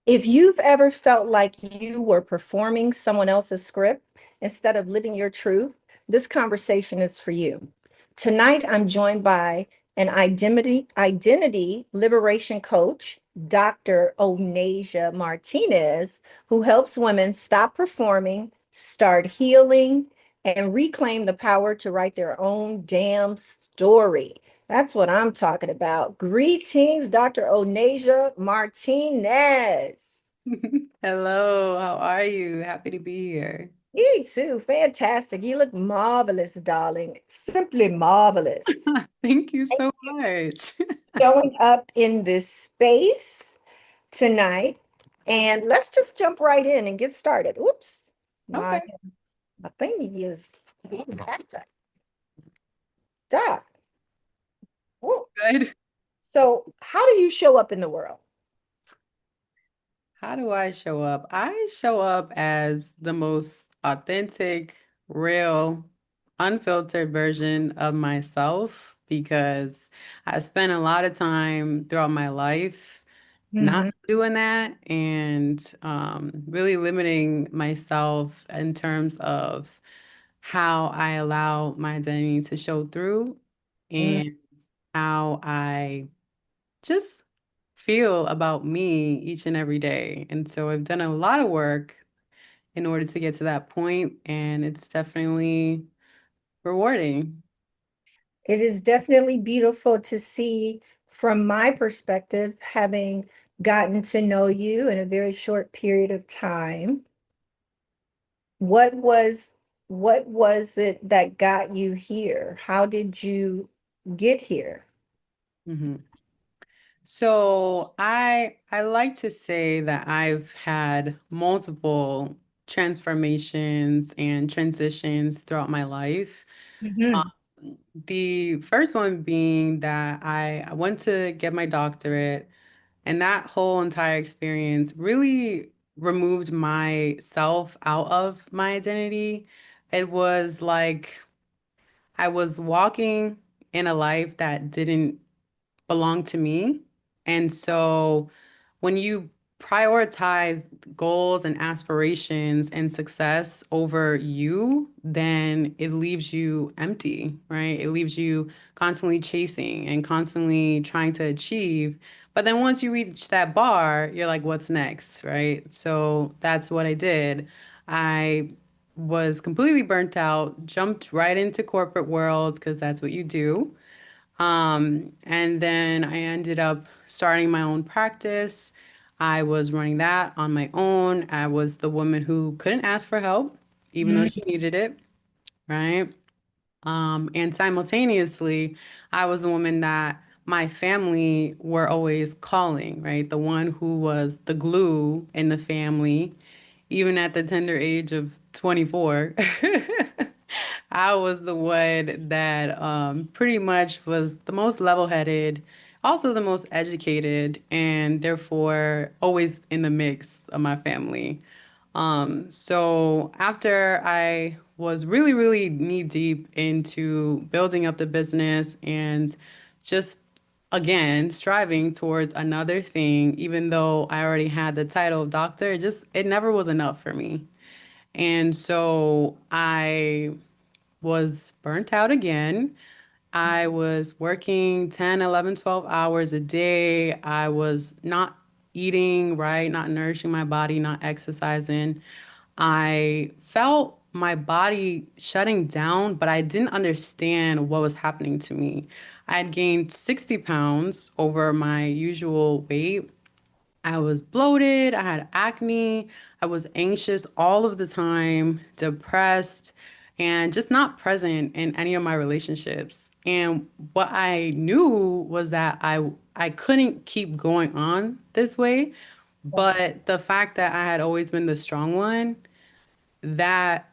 If you've ever felt like you were performing someone else's script instead of living your truth, this conversation is for you. Tonight, I'm joined by an identity liberation coach, Dr. Onaysia Martinez, who helps women stop performing, start healing, and reclaim the power to write their own damn story. That's what I'm talking about. Greetings, Dr. Onaysia Martinez. Hello, how are you? Happy to be here. You too. Fantastic. You look marvelous, darling. Simply marvelous. Thank you so much. Showing up in this space tonight. And let's just jump right in and get started. Oops. My, Okay, my thing is backed up. Doc. Whoa. good. So, how do you show up in the world? How do I show up? I show up as the most authentic, real, unfiltered version of myself because I spent a lot of time throughout my life not Mhm. doing that and really limiting myself in terms of how I allow my identity to show through Mm. and how I just feel about me each and every day. And so I've done a lot of work in order to get to that point, and it's definitely rewarding. It is definitely beautiful to see from my perspective, having gotten to know you in a very short period of time. What was what was it that got you here? How did you get here? Mhm. So I like to say that I've had multiple transformations and transitions throughout my life. Mhm. The first one being that I went to get my doctorate, and that whole entire experience really removed myself out of my identity. It was like I was walking in a life that didn't belong to me. And so when you prioritize goals and aspirations and success over you, then it leaves you empty, right? It leaves you constantly chasing and constantly trying to achieve. But then once you reach that bar, you're like, what's next, right? So that's what I did. I was completely burnt out, jumped right into corporate world because that's what you do. And then I ended up starting my own practice. I was running that on my own. I was the woman who couldn't ask for help, even though Mm. she needed it, right? And simultaneously, I was the woman that my family were always calling, right? The one who was the glue in the family, even at the tender age of 24. I was the one that pretty much was the most level-headed, also the most educated, and therefore always in the mix of my family. So after I was really, really knee deep into building up the business and just again striving towards another thing, even though I already had the title of doctor, it never was enough for me. And so I was burnt out again. I was working 10, 11, 12 hours a day. I was not eating right, not nourishing my body, not exercising. I felt my body shutting down, but I didn't understand what was happening to me. I had gained 60 pounds over my usual weight. I was bloated, I had acne, I was anxious all of the time, depressed, and just not present in any of my relationships. And what I knew was that I couldn't keep going on this way, but the fact that I had always been the strong one, that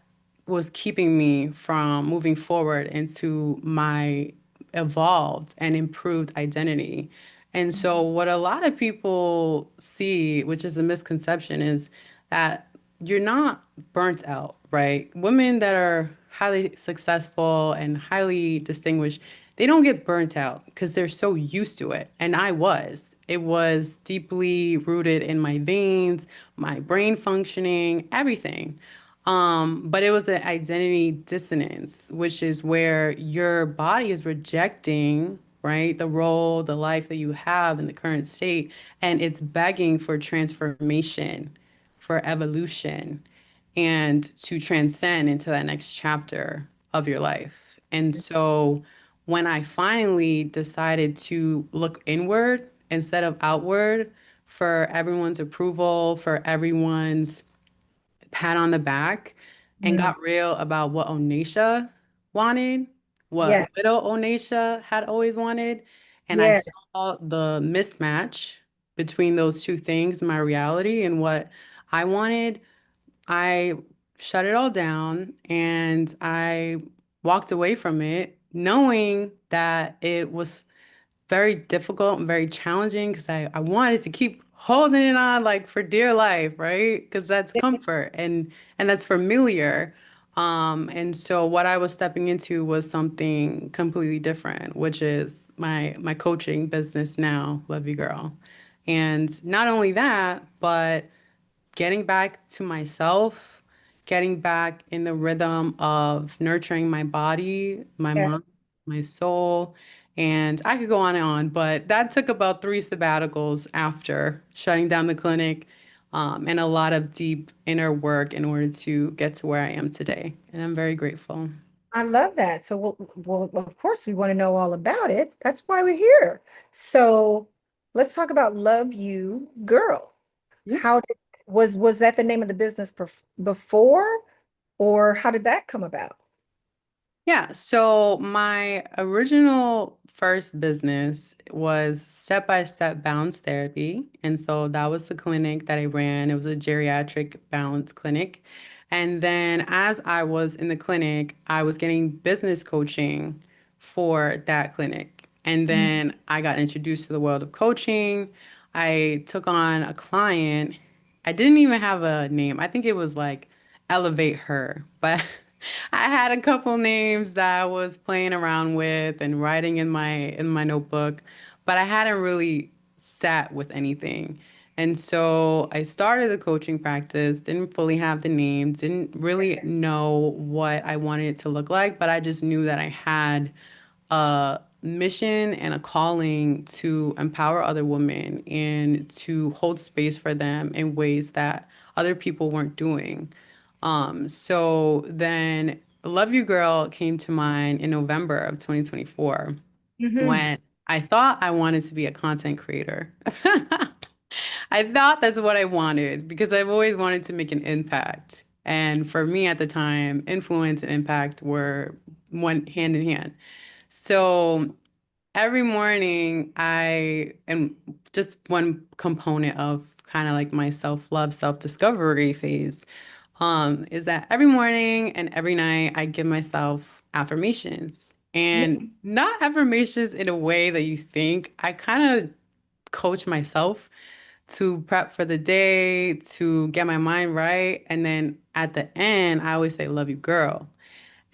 was keeping me from moving forward into my evolved and improved identity. And so, what a lot of people see, which is a misconception, is that you're not burnt out, right? Women that are highly successful and highly distinguished, they don't get burnt out because they're so used to it. And I was. It was deeply rooted in my veins, my brain functioning, everything. But it was an identity dissonance, which is where your body is rejecting, right, the role, the life that you have in the current state, and it's begging for transformation, for evolution, and to transcend into that next chapter of your life. And so when I finally decided to look inward instead of outward for everyone's approval, for everyone's pat on the back, and Mm. got real about what Onaysia wanted, what Yeah, little Onaysia had always wanted, and I yeah. saw the mismatch between those two things, my reality and what I wanted. I shut it all down and I walked away from it, knowing that it was very difficult and very challenging because I wanted to keep holding it on like for dear life, right? Because that's comfort and that's familiar. And so what I was stepping into was something completely different, which is my coaching business now, Love You Girl. And not only that, but getting back to myself, getting back in the rhythm of nurturing my body, my Yeah. mind, my soul. And I could go on and on, but that took about three sabbaticals after shutting down the clinic, and a lot of deep inner work in order to get to where I am today. And I'm very grateful. I love that. So, of course, we want to know all about it. That's why we're here. So, let's talk about Love You Girl. How did was that the name of the business before, or how did that come about? Yeah, so my original first business was step-by-step balance therapy. And so that was the clinic that I ran. It was a geriatric balance clinic. And then as I was in the clinic, I was getting business coaching for that clinic. And Mm. then I got introduced to the world of coaching. I took on a client. I didn't even have a name. I think it was like Elevate Her, but I had a couple names that I was playing around with and writing in my notebook, but I hadn't really sat with anything. And so I started the coaching practice, didn't fully have the name, didn't really know what I wanted it to look like, but I just knew that I had a mission and a calling to empower other women and to hold space for them in ways that other people weren't doing. So then Love You Girl came to mind in November of 2024 Hmm. when I thought I wanted to be a content creator. I thought that's what I wanted because I've always wanted to make an impact. And for me at the time, influence and impact were one hand in hand. So every morning, and just one component of kind of like my self-love, self-discovery phase, is that every morning and every night I give myself affirmations. And not affirmations in a way that you think. I kind of coach myself to prep for the day, to get my mind right. And then at the end, I always say, love you, girl.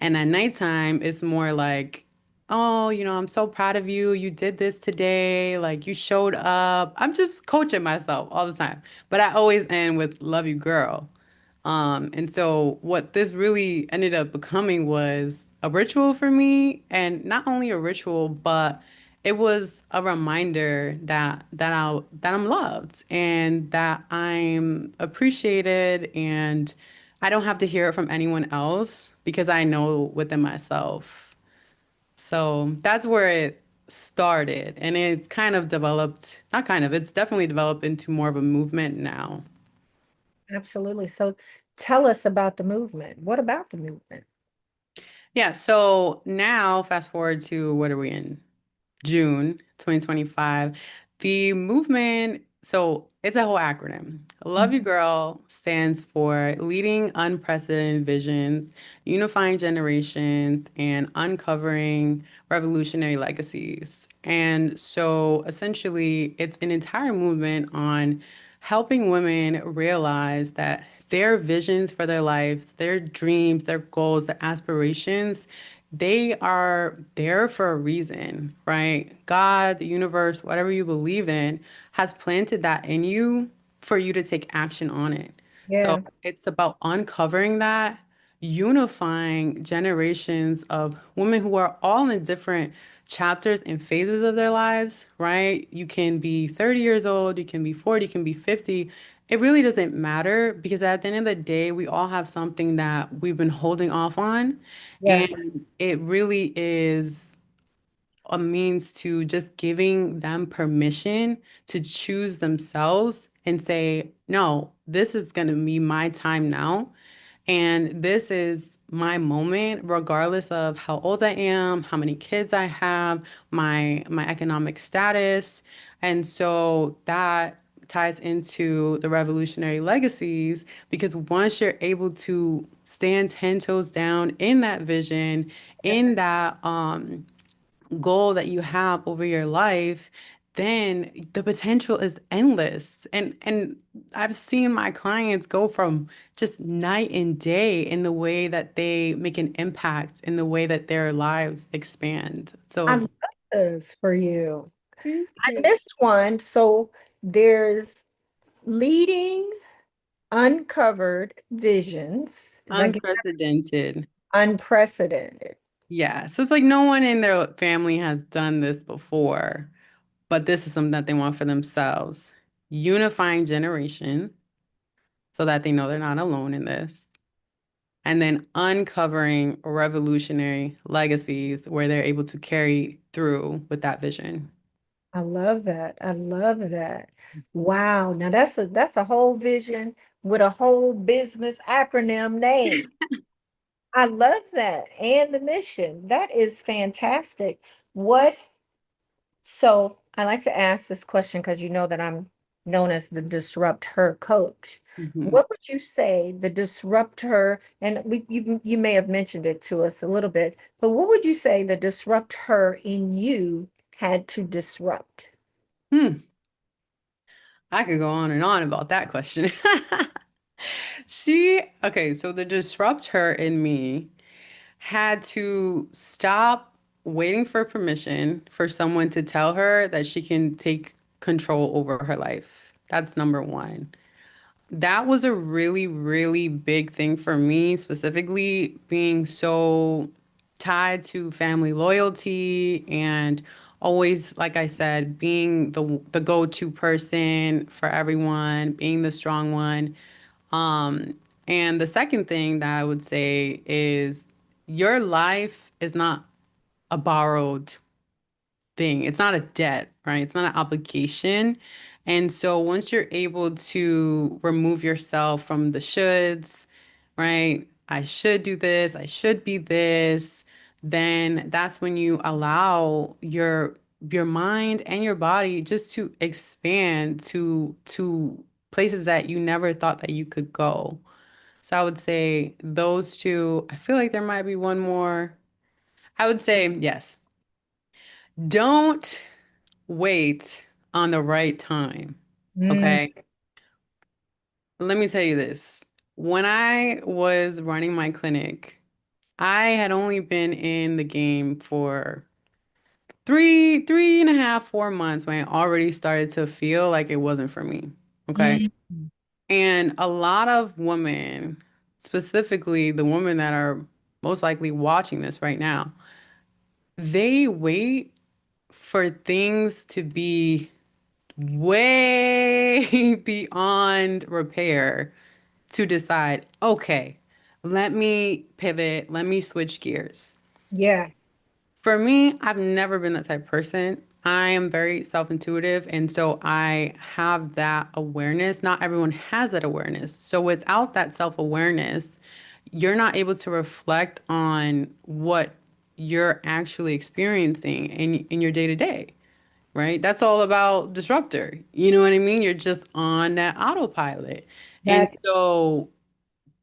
And at nighttime, it's more like, oh, I'm so proud of you. You did this today. Like you showed up. I'm just coaching myself all the time. But I always end with love you, girl. And so what this really ended up becoming was a ritual for me, and not only a ritual, but it was a reminder that I'm loved and that I'm appreciated, and I don't have to hear it from anyone else because I know within myself. So that's where it started, and it kind of developed, not kind of, it's definitely developed into more of a movement now. Absolutely. So, tell us about the movement. What about the movement? Yeah, so now fast forward to what are we in? June 2025. The movement, so it's a whole acronym. Love You Mhm. Girl stands for Leading Unprecedented Visions, Unifying Generations, and Uncovering Revolutionary Legacies. And so essentially, it's an entire movement on helping women realize that their visions for their lives, their dreams, their goals, their aspirations they are there for a reason, right? God, the universe, whatever you believe in, has planted that in you for you to take action on it. So Yeah. it's about uncovering that, unifying generations of women who are all in different chapters and phases of their lives, right? You can be 30 years old, you can be 40, you can be 50. It really doesn't matter because at the end of the day, we all have something that we've been holding off on. Yeah. And it really is a means to just giving them permission to choose themselves and say, no, this is going to be my time now. And this is my moment, regardless of how old I am, how many kids I have, my economic status. And so that ties into the revolutionary legacies because once you're able to stand 10 toes down in that vision, in that goal that you have over your life, then the potential is endless. And I've seen my clients go from just night and day in the way that they make an impact, in the way that their lives expand. So I it's love this for you. thank I you. missed one. So there's leading uncovered visions. If I get Unprecedented. unprecedented. Yeah. So it's like no one in their family has done this before, but this is something that they want for themselves. Unifying generation so that they know they're not alone in this. And then uncovering revolutionary legacies where they're able to carry through with that vision. I love that. I love that. Wow. Now that's a whole vision with a whole business acronym name. I love that. And the mission. That is fantastic. What So I like to ask this question because you know that I'm known as the Disrupt Her coach. Mhm. What would you say the Disrupt Her, and you may have mentioned it to us a little bit, but what would you say the Disrupt Her in you had to disrupt? Hmm. I could go on and on about that question. Okay, so the disrupt her in me had to stop waiting for permission for someone to tell her that she can take control over her life. That's number one. That was a really, really big thing for me, specifically being so tied to family loyalty and always, like I said, being the go-to person for everyone, being the strong one. Um, and the second thing that I would say is your life is not a borrowed thing. It's not a debt, right? It's not an obligation. And so once you're able to remove yourself from the shoulds, right? I should do this, I should be this, then that's when you allow your mind and your body just to expand to places that you never thought that you could go. So I would say those two. I feel like there might be one more. I would say yes. Don't wait on the right time. Mm, Okay. Let me tell you this. When I was running my clinic, I had only been in the game for three and a half, 4 months when I already started to feel like it wasn't for me. Okay. mm, And a lot of women, specifically the women that are most likely watching this right now, they wait for things to be way beyond repair to decide, okay, let me pivot, let me switch gears. yeah. For me, I've never been that type of person. I am very self-intuitive, and so I have that awareness. Not everyone has that awareness. So without that self-awareness, you're not able to reflect on what you're actually experiencing in your day-to-day, right? That's all about disruptor. You know what I mean? You're just on that autopilot. And That so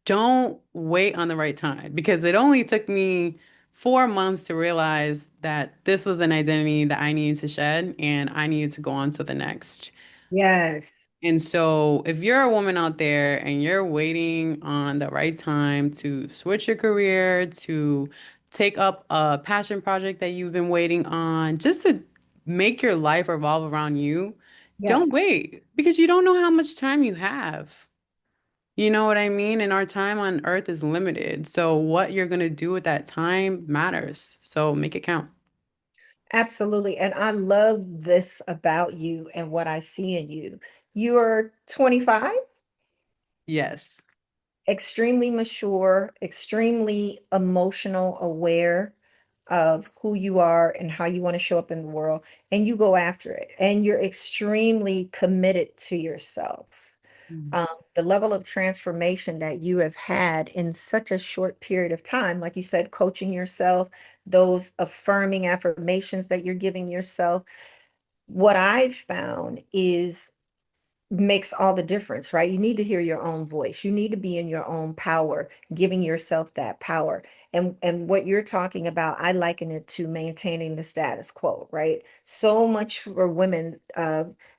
don't wait on the right time because it only took me 4 months to realize that this was an identity that I needed to shed and I needed to go on to the next. yes. And so, if you're a woman out there and you're waiting on the right time to switch your career, to take up a passion project that you've been waiting on, just to make your life revolve around you. Don't Yes. wait because you don't know how much time you have. You know what I mean? And our time on earth is limited. So what you're going to do with that time matters. So make it count. Absolutely. And I love this about you and what I see in you. You're 25, Yes. extremely mature, extremely emotional, aware of who you are and how you want to show up in the world, and you go after it. And you're extremely committed to yourself. Mm. The level of transformation that you have had in such a short period of time, like you said, coaching yourself, those affirming affirmations that you're giving yourself. What I've found is makes all the difference, right? You need to hear your own voice. You need to be in your own power, giving yourself that power. And what you're talking about, I liken it to maintaining the status quo, right? So much for women,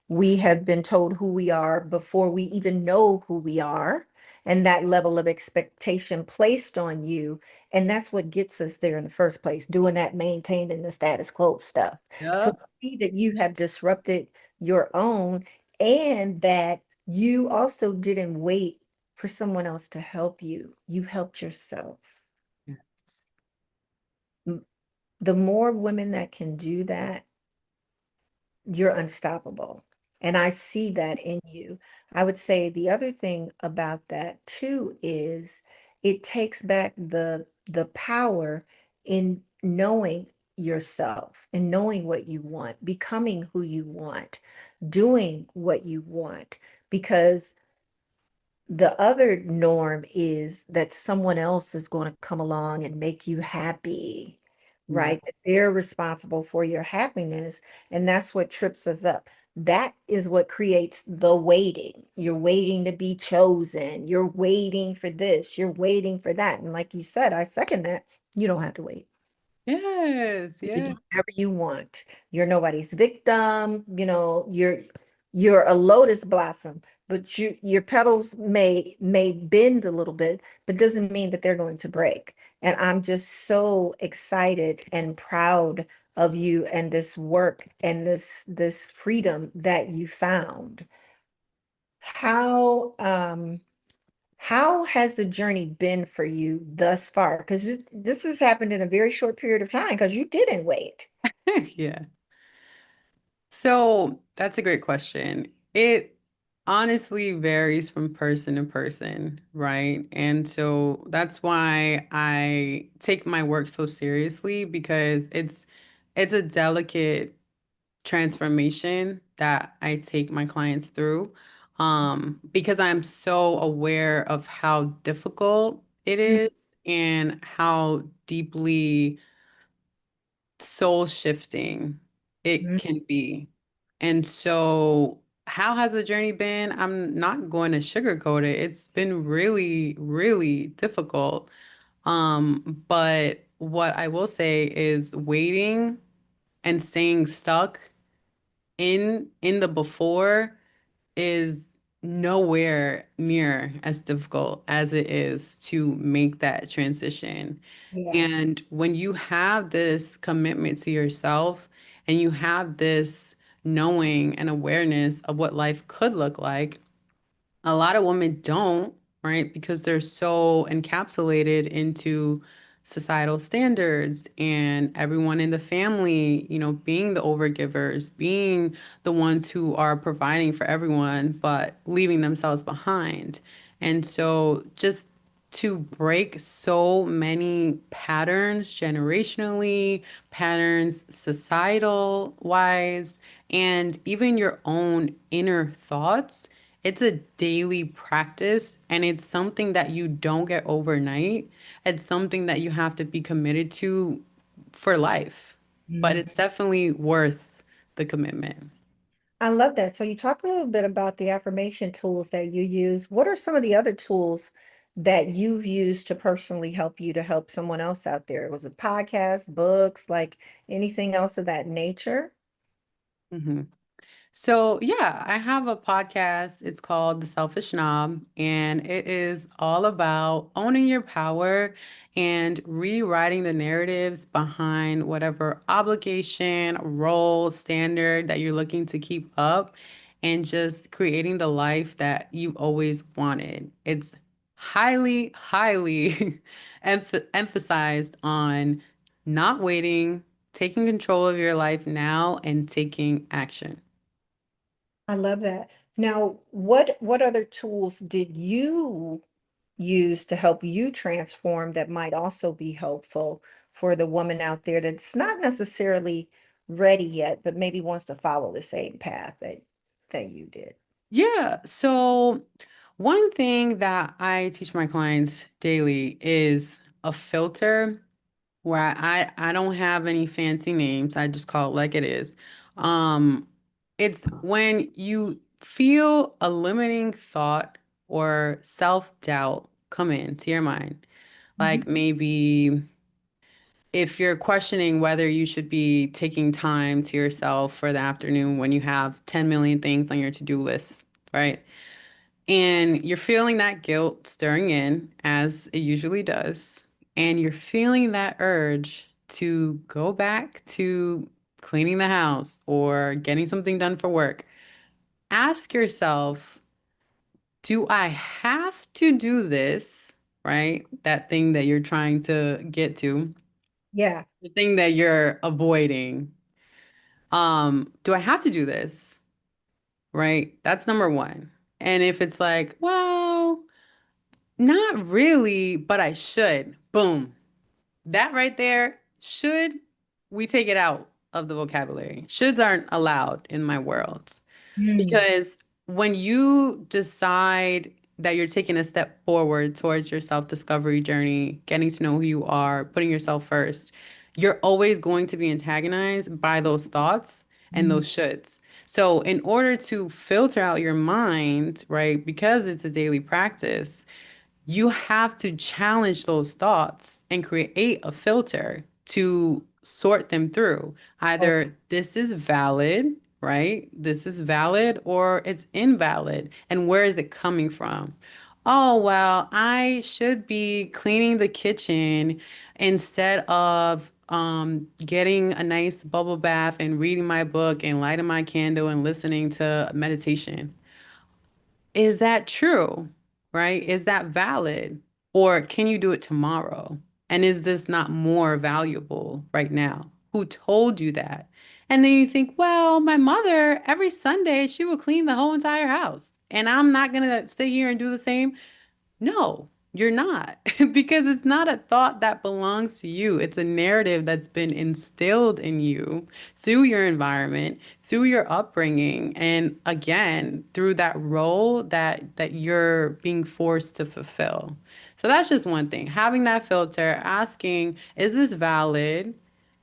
we have been told who we are before we even know who we are, and that level of expectation placed on you. And that's what gets us there in the first place, doing that maintaining the status quo stuff. So to Yep. see that you have disrupted your own, and that you also didn't wait for someone else to help you. You helped yourself. Yes. M- The more women that can do that, you're unstoppable. And I see that in you. I would say the other thing about that too is it takes back the power in knowing yourself and knowing what you want, becoming who you want, doing what you want. Because the other norm is that someone else is going to come along and make you happy, Yeah. right? That they're responsible for your happiness. And that's what trips us up. That is what creates the waiting. You're waiting to be chosen. You're waiting for this. You're waiting for that. And like you said, I second that. You don't have to wait. Yes. You can do Yeah. whatever you want. You're nobody's victim. You're a lotus blossom, but your petals may bend a little bit, but doesn't mean that they're going to break. And I'm just so excited and proud of you and this work and this freedom that you found. How how has the journey been for you thus far? Because this has happened in a very short period of time because you didn't wait. Yeah. So that's a great question. It honestly varies from person to person, right? And so that's why I take my work so seriously because it's a delicate transformation that I take my clients through. Because I'm so aware of how difficult it is and how deeply soul shifting it Mhm. can be. And so, how has the journey been? I'm not going to sugarcoat it. It's been really, really difficult. But what I will say is waiting and staying stuck in the before is nowhere near as difficult as it is to make that transition. Yeah. And when you have this commitment to yourself and you have this knowing and awareness of what life could look like, a lot of women don't, right? Because they're so encapsulated into societal standards and everyone in the family, being the overgivers, being the ones who are providing for everyone, but leaving themselves behind. And so just to break so many patterns generationally, patterns societal wise, and even your own inner thoughts, it's a daily practice and it's something that you don't get overnight. It's something that you have to be committed to for life. But Mm. it's definitely worth the commitment. I love that. So you talked a little bit about the affirmation tools that you use. What are some of the other tools that you've used to personally help you to help someone else out there? Was it podcasts, books, like anything else of that nature? Mhm. So, yeah, I have a podcast. It's called The Selfish Knob, and it is all about owning your power and rewriting the narratives behind whatever obligation, role, standard that you're looking to keep up, and just creating the life that you've always wanted. It's highly, highly emphasized on not waiting, taking control of your life now, and taking action. I love that. Now, what other tools did you use to help you transform that might also be helpful for the woman out there that's not necessarily ready yet, but maybe wants to follow the same path that you did? Yeah. So, one thing that I teach my clients daily is a filter where I don't have any fancy names. I just call it like it is. Um, it's when you feel a limiting thought or self-doubt come into your mind. Mhm. Like maybe if you're questioning whether you should be taking time to yourself for the afternoon when you have 10 million things on your to-do list, right? And you're feeling that guilt stirring in, as it usually does. And you're feeling that urge to go back to cleaning the house or getting something done for work. Ask yourself, do I have to do this? Right? That thing that you're trying to get to, Yeah. the thing that you're avoiding. Do I have to do this? Right? That's number one. And if it's like, well, not really, but I should. Boom. That right there, should we take it out of the vocabulary? Shoulds aren't allowed in my world. Mm. Because when you decide that you're taking a step forward towards your self-discovery journey, getting to know who you are, putting yourself first, you're always going to be antagonized by those thoughts and Mm. those shoulds. So, in order to filter out your mind, right, because it's a daily practice, you have to challenge those thoughts and create a filter to sort them through. Oh, Either this is valid, right? This is valid, or it's invalid. And where is it coming from? Oh, well, I should be cleaning the kitchen instead of getting a nice bubble bath and reading my book and lighting my candle and listening to meditation. Is that true? Right? Is that valid? Or can you do it tomorrow? And is this not more valuable right now? Who told you that? And then you think, well, my mother, every Sunday, she will clean the whole entire house. And I'm not going to stay here and do the same. No, you're not, because it's not a thought that belongs to you. It's a narrative that's been instilled in you through your environment, through your upbringing, and again, through that role that you're being forced to fulfill. So that's just one thing. Having that filter, asking, is this valid?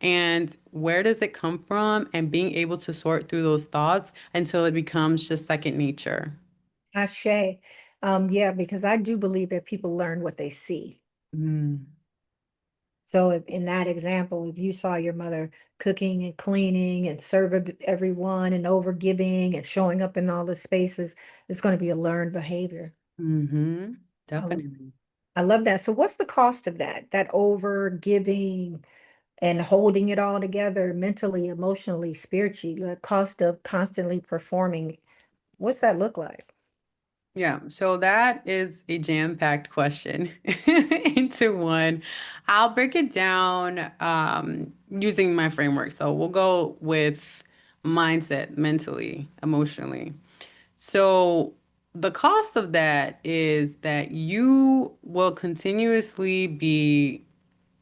And where does it come from? And being able to sort through those thoughts until it becomes just second nature. Ashe. Yeah, because I do believe that people learn what they see. Mm, So if, in that example, if you saw your mother cooking and cleaning and serving everyone and over giving and showing up in all the spaces, it's going to be a learned behavior. mm-hmm. I, Definitely. I love that. So what's the cost of that? That over giving and holding it all together mentally, emotionally, spiritually, the cost of constantly performing. What's that look like? Yeah, so that is a jam-packed question into one. I'll break it down using my framework. So we'll go with mindset, mentally, emotionally. So the cost of that is that you will continuously be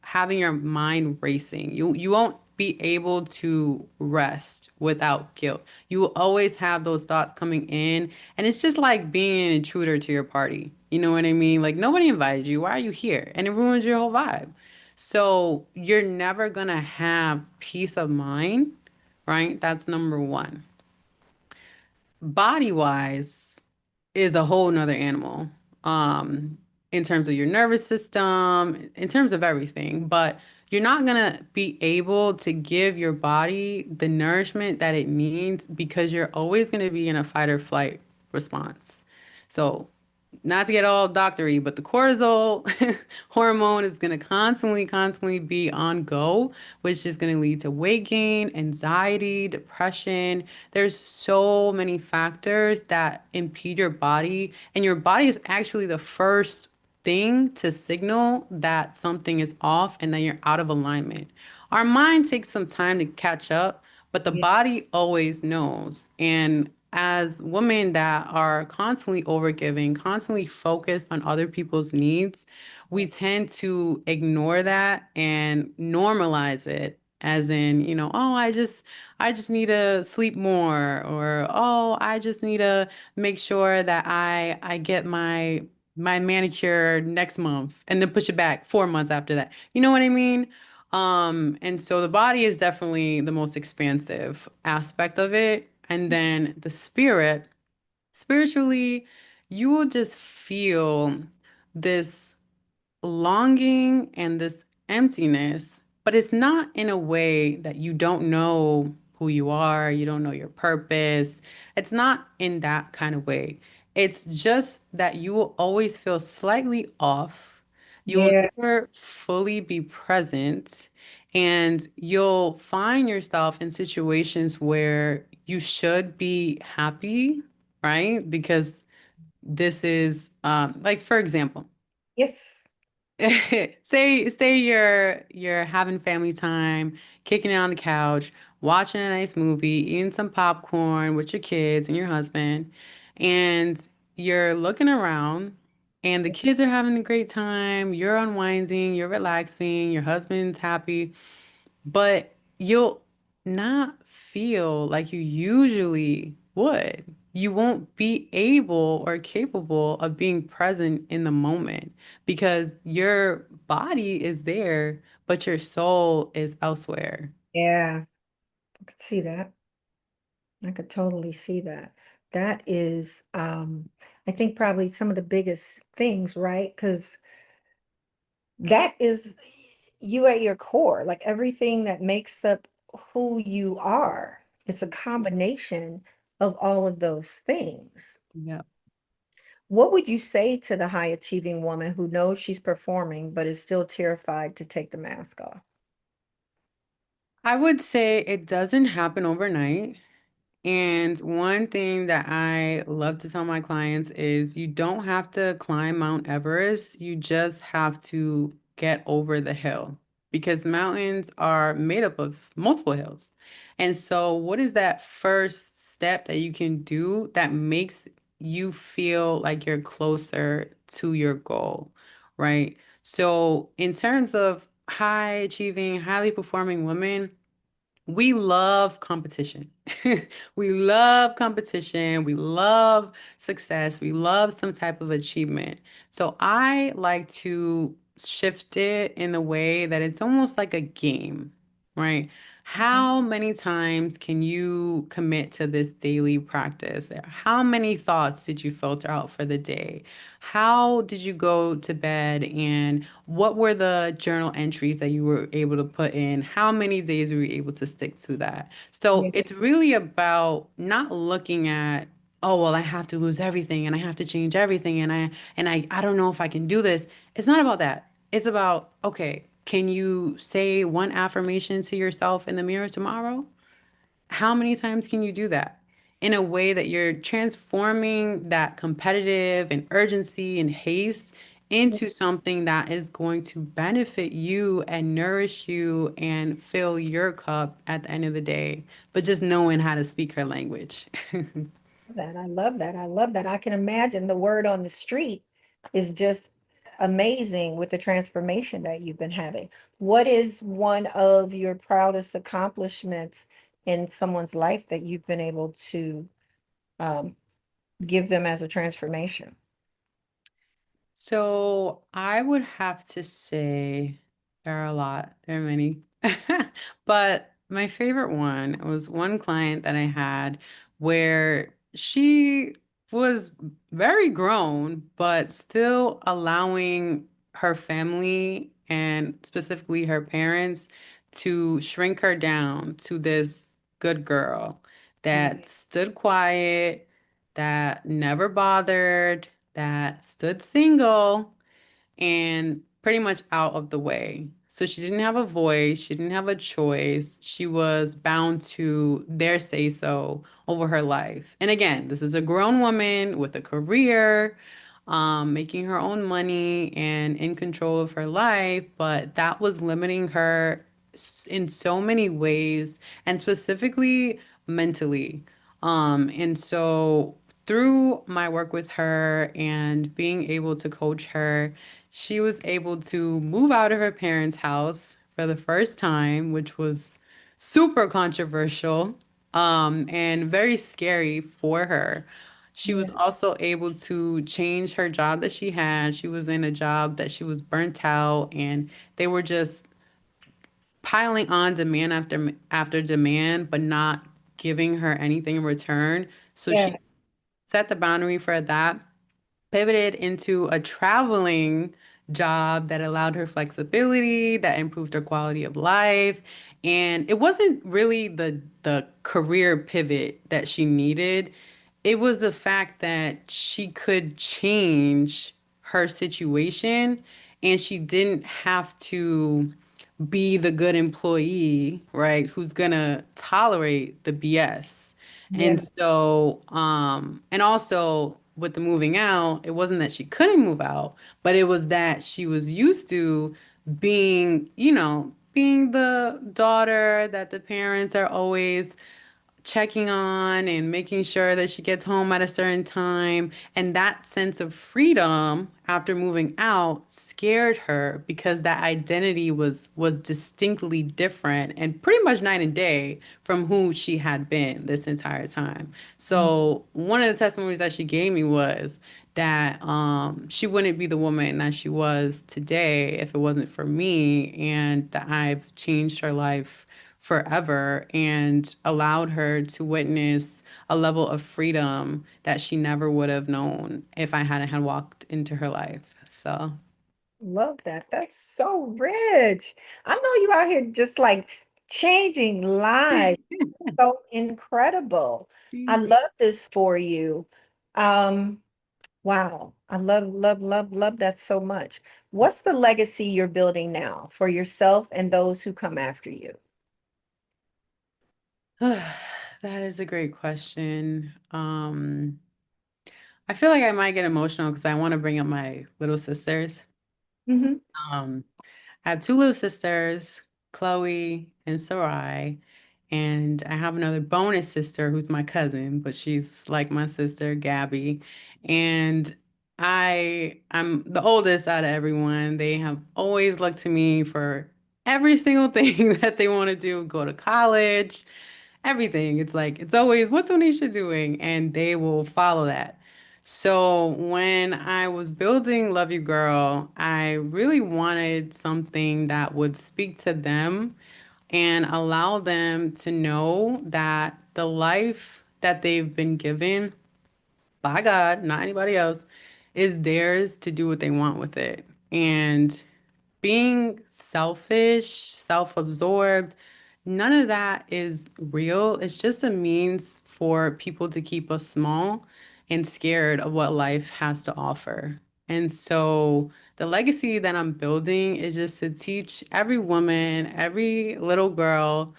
having your mind racing. You won't be able to rest without guilt. You will always have those thoughts coming in, and it's just like being an intruder to your party. You know what I mean? Like nobody invited you. Why are you here? And it ruins your whole vibe. So you're never gonna have peace of mind, right? That's number one. Body wise is a whole nother animal. In terms of your nervous system, in terms of everything. But you're not gonna be able to give your body the nourishment that it needs because you're always gonna be in a fight or flight response. So not to get all doctory, but the cortisol hormone is going to constantly be on go, which is going to lead to weight gain, anxiety, depression. There's so many factors that impede your body, and your body is actually the first thing to signal that something is off and that you're out of alignment. Our mind takes some time to catch up, but the Yeah. body always knows. And as women that are constantly overgiving, constantly focused on other people's needs, we tend to ignore that and normalize it as in, oh, I just need to sleep more, or oh, I just need to make sure that I get my manicure next month and then push it back 4 months after that. You know what I mean? And so the body is definitely the most expansive aspect of it. And then the spirit, spiritually, you will just feel this longing and this emptiness, but it's not in a way that you don't know who you are, you don't know your purpose. It's not in that kind of way. It's just that you will always feel slightly off. You will Yeah. never fully be present, and you'll find yourself in situations where you should be happy, right? Because this is like for example, Yes. say you're having family time, kicking it on the couch, watching a nice movie, eating some popcorn with your kids and your husband, and you're looking around and the kids are having a great time, you're unwinding, you're relaxing, your husband's happy, but you'll not feel like you usually would. You won't be able or capable of being present in the moment because your body is there, but your soul is elsewhere. Yeah. I could see that. I could totally see that. That is, I think probably some of the biggest things, right? Because that is you at your core, like everything that makes up who you are. It's a combination of all of those things. Yeah. What would you say to the high achieving woman who knows she's performing but is still terrified to take the mask off? I would say it doesn't happen overnight. And one thing that I love to tell my clients is you don't have to climb Mount Everest. You just have to get over the hill because mountains are made up of multiple hills. And so, what is that first step that you can do that makes you feel like you're closer to your goal, right? So, in terms of high achieving, highly performing women, we love competition. We love competition. We love success. We love some type of achievement. So I like to shift it in a way that it's almost like a game, right? Mhm. How many times can you commit to this daily practice? How many thoughts did you filter out for the day? How did you go to bed, and what were the journal entries that you were able to put in? How many days were you able to stick to that? So Yeah. it's really about not looking at, oh, well, I have to lose everything and I have to change everything and I don't know if I can do this. It's not about that. It's about, okay, can you say one affirmation to yourself in the mirror tomorrow? How many times can you do that in a way that you're transforming that competitive and urgency and haste into something that is going to benefit you and nourish you and fill your cup at the end of the day, but just knowing how to speak her language. That I love that. I love that. I can imagine the word on the street is just amazing with the transformation that you've been having. What is one of your proudest accomplishments in someone's life that you've been able to um, give them as a transformation? So I would have to say there are a lot, there are many. But my favorite one was one client that I had where she was very grown, but still allowing her family and specifically her parents to shrink her down to this good girl that stood quiet, that never bothered, that stood single and pretty much out of the way. So she didn't have a voice, she didn't have a choice. She was bound to their say so over her life. And again, this is a grown woman with a career, making her own money and in control of her life, but that was limiting her in so many ways, and specifically mentally. And so through my work with her and being able to coach her, she was able to move out of her parents' house for the first time, which was super controversial, and very scary for her. She was Yeah. also able to change her job that she had. She was in a job that she was burnt out, and they were just piling on demand after demand, but not giving her anything in return. So Yeah. she set the boundary for that, pivoted into a traveling job that allowed her flexibility, that improved her quality of life. And it wasn't really the career pivot that she needed. It was the fact that she could change her situation and she didn't have to be the good employee, right? Who's gonna tolerate the BS. Yeah. And so, and also with the moving out, it wasn't that she couldn't move out, but it was that she was used to being, being the daughter that the parents are always checking on and making sure that she gets home at a certain time. And that sense of freedom after moving out scared her because that identity was distinctly different and pretty much night and day from who she had been this entire time. So one of the testimonies that she gave me was that she wouldn't be the woman that she was today if it wasn't for me, and that I've changed her life forever and allowed her to witness a level of freedom that she never would have known if I hadn't had walked into her life. So, Love that. That's so rich. I know you out here just like changing lives. So incredible. I love this for you. Um, wow. I love, love, love, love that so much. What's the legacy you're building now for yourself and those who come after you? that is a great question. I feel like I might get emotional because I want to bring up my little sisters. Hmm. Um, I have two little sisters, Chloe and Sarai, and I have another bonus sister who's my cousin, but she's like my sister, Gabby. And I'm the oldest out of everyone. They have always looked to me for every single thing that they want to do, go to college, everything. It's like, it's always, what's Onaysia doing? And they will follow that. So when I was building Love You Girl, I really wanted something that would speak to them and allow them to know that the life that they've been given by God, not anybody else, is theirs to do what they want with it. And being selfish, self-absorbed, none of that is real. It's just a means for people to keep us small and scared of what life has to offer. And so the legacy that I'm building is just to teach every woman, every little girl,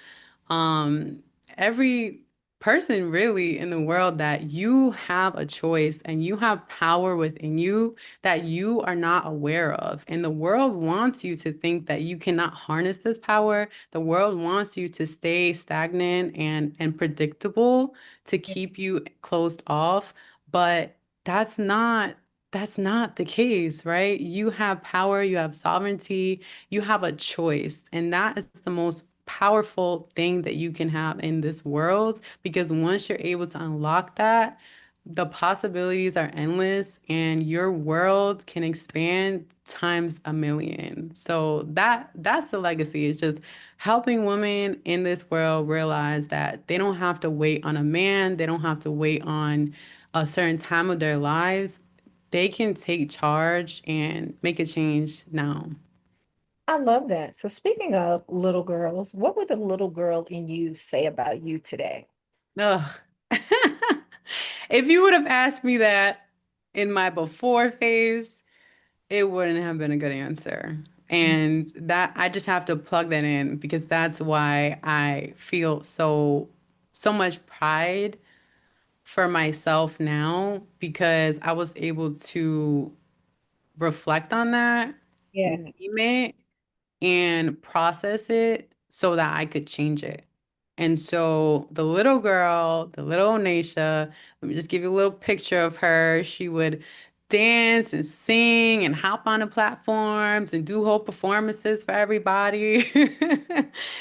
um, every person really in the world that you have a choice and you have power within you that you are not aware of. And the world wants you to think that you cannot harness this power. The world wants you to stay stagnant and predictable to keep you closed off. But that's not that's not the case, right? You have power, you have sovereignty, you have a choice. And that is the most powerful thing that you can have in this world because once you're able to unlock that, the possibilities are endless and your world can expand times a million. So that's the legacy. It's just helping women in this world realize that they don't have to wait on a man, they don't have to wait on a certain time of their lives. They can take charge and make a change now. I love that. So speaking of little girls, what would the little girl in you say about you today? Ugh. If you would have asked me that in my before phase, it wouldn't have been a good answer. And that I just have to plug that in because that's why I feel so much pride for myself now because I was able to reflect on that, Yeah. name it, and process it so that I could change it. And so the little girl, the little Onaysia, let me just give you a little picture of her. She would dance and sing and hop on the platforms and do whole performances for everybody,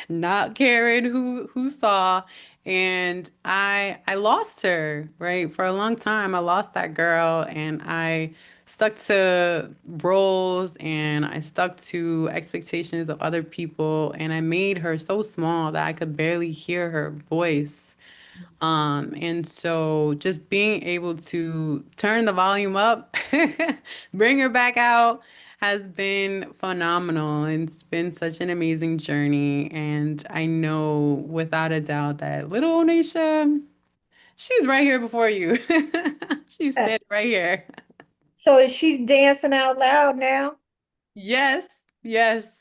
not caring who saw. And I lost her, right? For a long time, I lost that girl and I stuck to roles and I stuck to expectations of other people and I made her so small that I could barely hear her voice. And so just being able to turn the volume up, bring her back out has been phenomenal. And it's been such an amazing journey. And I know without a doubt that little Onisha, she's right here before you. She's Yeah. standing right here. So is she dancing out loud now? Yes, yes.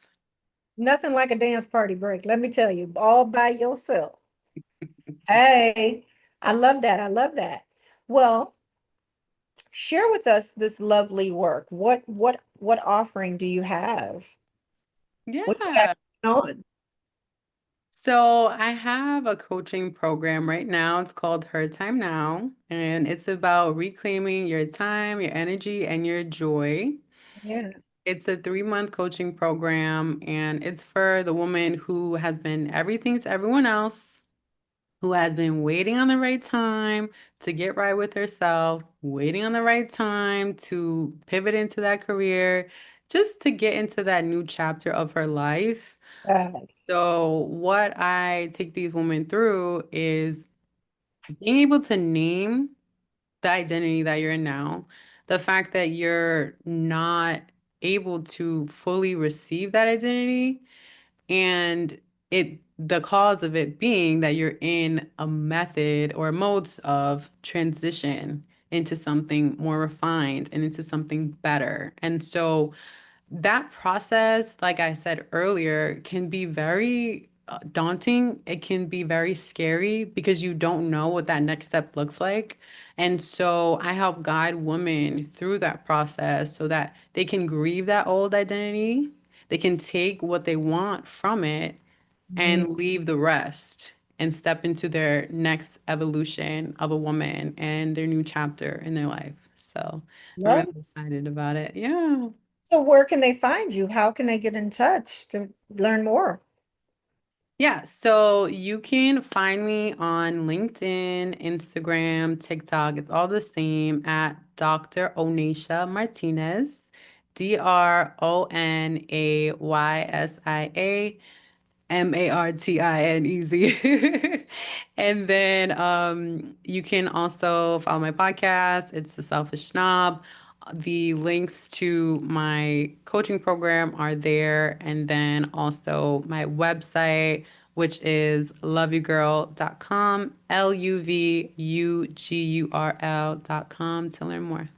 Nothing like a dance party break, let me tell you, all by yourself. Hey, I love that. I love that. Well, share with us this lovely work. What offering do you have? What do you got Yeah. going on? So I have a coaching program right now. It's called Her Time Now, and it's about reclaiming your time, your energy, and your joy. Yeah. It's a 3-month coaching program, and it's for the woman who has been everything to everyone else, who has been waiting on the right time to get right with herself, waiting on the right time to pivot into that career, just to get into that new chapter of her life. Yes. So, what I take these women through is being able to name the identity that you're in now, the fact that you're not able to fully receive that identity, and the cause of it being that you're in a method or modes of transition into something more refined and into something better. And so, that process, like I said earlier, can be very daunting. It can be very scary because you don't know what that next step looks like. And so I help guide women through that process so that they can grieve that old identity. They can take what they want from it Mhm. and leave the rest and step into their next evolution of a woman and their new chapter in their life. So I'm Love really it. excited about it. Yeah. So where can they find you? How can they get in touch to learn more? Yeah, so you can find me on LinkedIn, Instagram, TikTok. It's all the same at Dr. Onaysia Martinez, DrOnaysia Martinez. And then you can also follow my podcast. It's The Selfish Snob. The links to my coaching program are there. And then also my website, which is loveyougirl.com, LUVUGURL.com to learn more.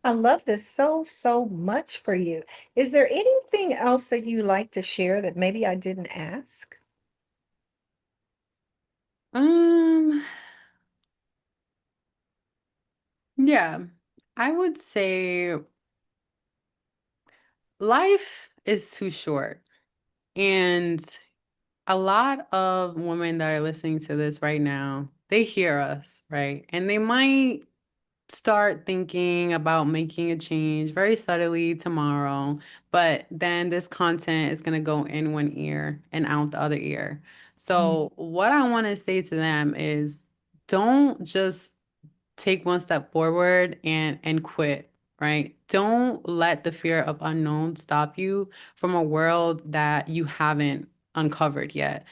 I love this so, so much for you. Is there anything else that you like to share that maybe I didn't ask? Um, yeah, I would say life is too short. And a lot of women that are listening to this right now, they hear us, right? And they might start thinking about making a change very subtly tomorrow, but then this content is going to go in one ear and out the other ear. Mm. So, what I want to say to them is don't just take one step forward and quit, right? Don't let the fear of unknown stop you from a world that you haven't uncovered yet.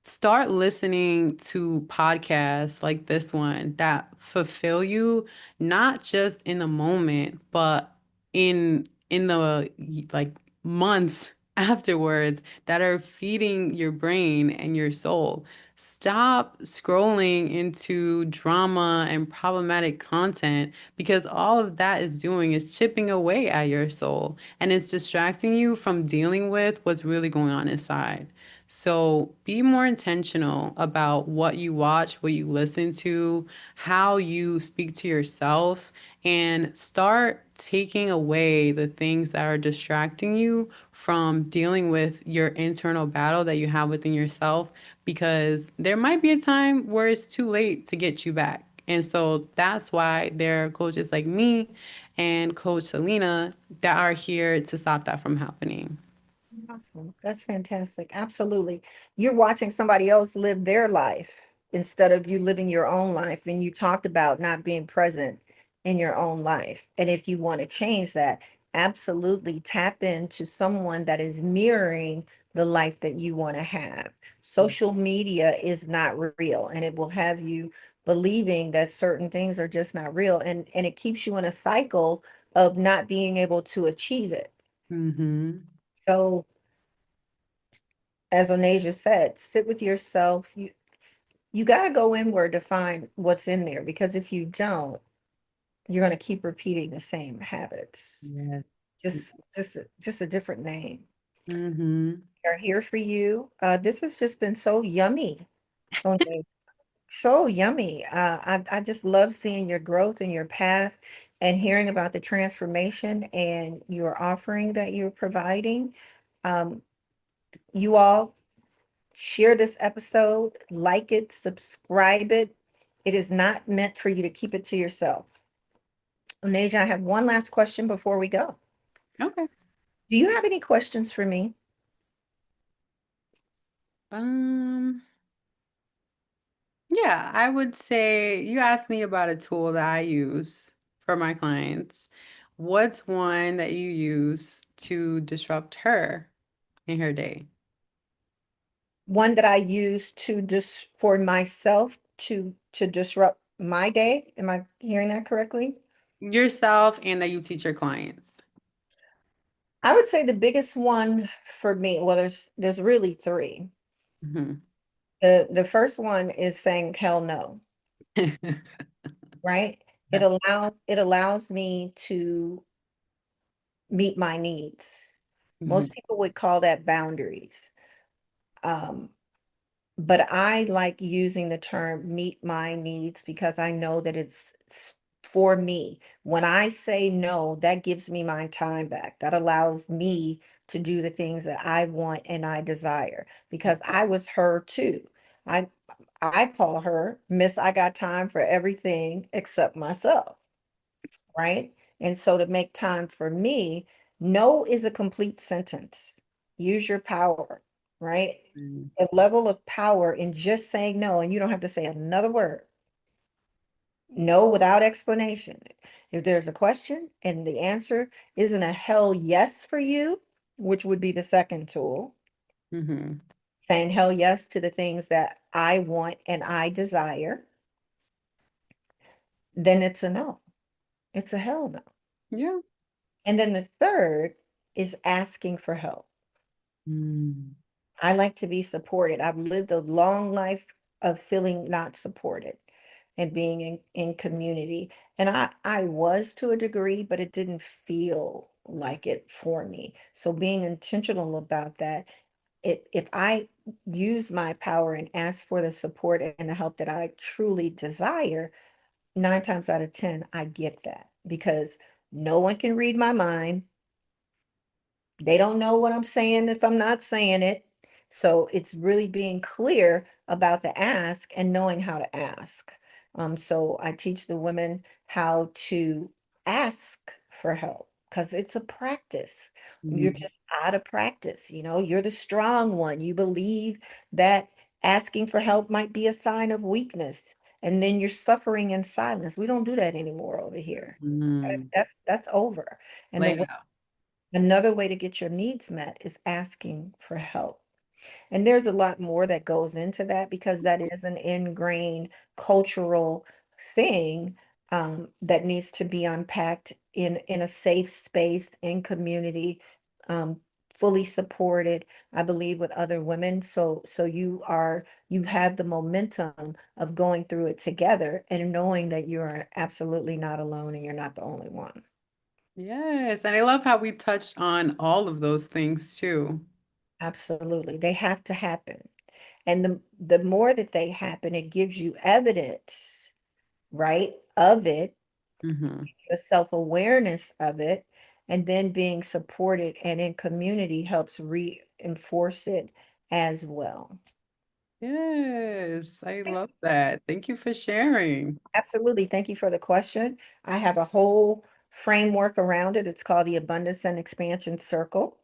Start listening to podcasts like this one that fulfill you not just in the moment, but in the like months afterwards that are feeding your brain and your soul. Stop scrolling into drama and problematic content because all of that is doing is chipping away at your soul and it's distracting you from dealing with what's really going on inside. So be more intentional about what you watch, what you listen to, how you speak to yourself, and start taking away the things that are distracting you from dealing with your internal battle that you have within yourself, because there might be a time where it's too late to get you back. And so that's why there are coaches like me and Coach Selina that are here to stop that from happening. Awesome. That's fantastic. Absolutely. You're watching somebody else live their life instead of you living your own life. And you talked about not being present in your own life. And if you want to change that, absolutely tap into someone that is mirroring the life that you want to have. Social media is not real, and it will have you believing that certain things are just not real. And it keeps you in a cycle of not being able to achieve it. Mm-hmm. So as Onaysia said, sit with yourself. You got to go inward to find what's in there, because if you don't, you're going to keep repeating the same habits. Yes. Just a different name. Mm-hmm. Are here for you. This has just been so yummy. Okay, so yummy. I just love seeing your growth and your path, and hearing about the transformation and your offering that you're providing. Um, you all share this episode, like it, subscribe it. It is not meant for you to keep it to yourself. Onasia, I have one last question before we go. Okay. Do you have any questions for me? Um, yeah, I would say you asked me about a tool that I use for my clients. What's one that you use to disrupt her in her day? One that I use to just for myself to disrupt my day. Am I hearing that correctly? Yourself and that you teach your clients. I would say the biggest one for me, well, there's really three. Mhm. The first one is saying hell no, right? It allows me to meet my needs. Mhm. Most people would call that boundaries. Um, but I like using the term meet my needs because I know that it's for me. When I say no, that gives me my time back. That allows me to do the things that I want and I desire, because I was her too. I I call her Miss I got time for everything except myself, right? And so to make time for me, no is a complete sentence. Use your power, right? Mhm. A level of power in just saying no, and you don't have to say another word. No without explanation. If there's a question and the answer isn't a hell yes for you, which would be the second tool, Mhm. saying hell yes to the things that I want and I desire, then it's a no. It's a hell no. Yeah. And then the third is asking for help. Mm. I like to be supported. I've lived a long life of feeling not supported and being in community. And I was to a degree, but it didn't feel like it for me. So being intentional about that, if I use my power and ask for the support and the help that I truly desire, 9 times out of 10, I get that, because no one can read my mind. They don't know what I'm saying if I'm not saying it. So it's really being clear about the ask and knowing how to ask. So I teach the women how to ask for help, because it's a practice. You're Mhm. just out of practice. You're the strong one. You believe that asking for help might be a sign of weakness, and then you're suffering in silence. We don't do that anymore over here. Mm. That's over. And Lay the down. Another way to get your needs met is asking for help. And there's a lot more that goes into that, because that is an ingrained cultural thing, that needs to be unpacked in a safe space, in community, um, fully supported, I believe, with other women. So you have the momentum of going through it together and knowing that you're absolutely not alone and you're not the only one. Yes, and I love how we touched on all of those things too. Absolutely. They have to happen. And the more that they happen, it gives you evidence, right, of it, Hmm. the self-awareness of it, and then being supported and in community helps reinforce it as well. Yes, I love that. Thank you for sharing. Absolutely. Thank you for the question. I have a whole framework around it. It's called the Abundance and Expansion Circle.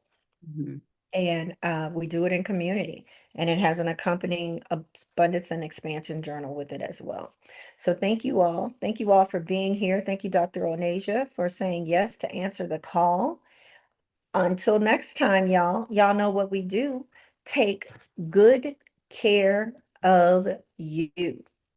Mhm. And we do it in community. And it has an accompanying abundance and expansion journal with it as well. So thank you all. Thank you all for being here. Thank you, Dr. Onaysia, for saying yes to answer the call. Until next time, y'all know what we do. Take good care of you.